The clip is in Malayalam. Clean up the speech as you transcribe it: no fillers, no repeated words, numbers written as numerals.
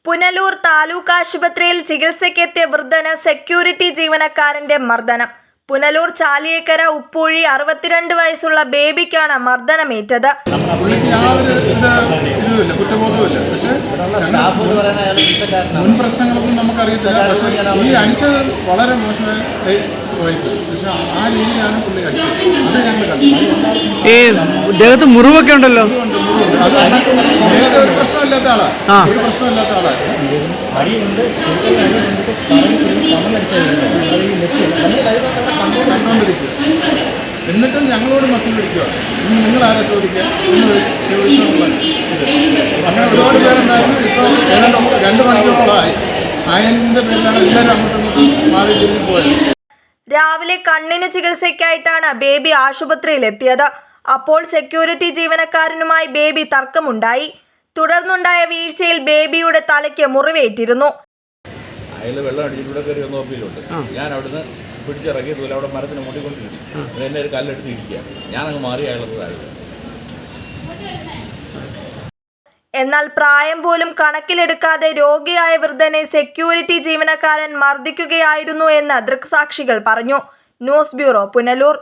പുനലൂർ താലൂക്ക് ആശുപത്രിയിൽ ചികിത്സയ്ക്കെത്തിയ വൃദ്ധന് സെക്യൂരിറ്റി ജീവനക്കാരന്റെ മർദ്ദനം. പുനലൂർ ചാലിയേക്കര ഉപ്പൂഴി 62 വയസ്സുള്ള ബേബിക്കാണ് മർദ്ദനമേറ്റത്. മുൻ പ്രശ്നങ്ങളൊന്നും നമുക്കറിയത്തില്ല. പക്ഷേ ഈ അടിച്ചത് വളരെ മോശമായി, പക്ഷെ ആ രീതിയിലാണ് പുള്ളി അടിച്ചത്. അത് ഞങ്ങൾ കണ്ടു. ദേഹത്ത് മുറിവൊക്കെ ഉണ്ടല്ലോ. അത് നേരത്തെ ഒരു പ്രശ്നമില്ലാത്ത ആളാണ്, ഒരു പ്രശ്നമില്ലാത്ത ആളാണ്. കണ്ടുകൊണ്ടിരിക്കുക, എന്നിട്ടും ഞങ്ങളോട് മസിൽ പിടിക്കുക. ഇന്ന് നിങ്ങളാരാ ചോദിക്കുക എന്ന് ചോദിച്ചുള്ള ഇത്. അങ്ങനെ ഒരുപാട് പേരുണ്ടായിരുന്നു. ഇപ്പോൾ ഏതാണ്ട് 2 മണിക്കൂറോളമായി. അതിൻ്റെ പേരിലാണ് എല്ലാവരും അങ്ങോട്ടും മാറി തിരിഞ്ഞ് പോയത്. രാവിലെ കണ്ണിന് ചികിത്സയ്ക്കായിട്ടാണ് ബേബി ആശുപത്രിയിലെത്തിയത്. അപ്പോൾ സെക്യൂരിറ്റി ജീവനക്കാരനുമായി ബേബി തർക്കമുണ്ടായി. തുടർന്നുണ്ടായ വീഴ്ചയിൽ ബേബിയുടെ തലയ്ക്ക് മുറിവേറ്റിരുന്നു. അയാൾ വെള്ളം അടിച്ചിട്ട് കയറി ഒന്ന് ഓഫീലുണ്ട്. ഞാൻ അവിടുന്ന് പിടിച്ചിറക്കി ദൂരെ അവിടെ മരത്തിന് മുട്ടിക്കൊണ്ടിരിക്കും. എന്നെ ഒരു കല്ലെടുത്ത് ഇരിക്കുക. ഞാനങ്ങ് മാറി അയാളത് താഴെ. എന്നാൽ പ്രായം പോലും കണക്കിലെടുക്കാതെ രോഗിയായ വൃദ്ധനെ സെക്യൂരിറ്റി ജീവനക്കാരൻ മർദ്ദിക്കുകയായിരുന്നു എന്ന് ദൃക്സാക്ഷികൾ പറഞ്ഞു. News bureau, Punalur.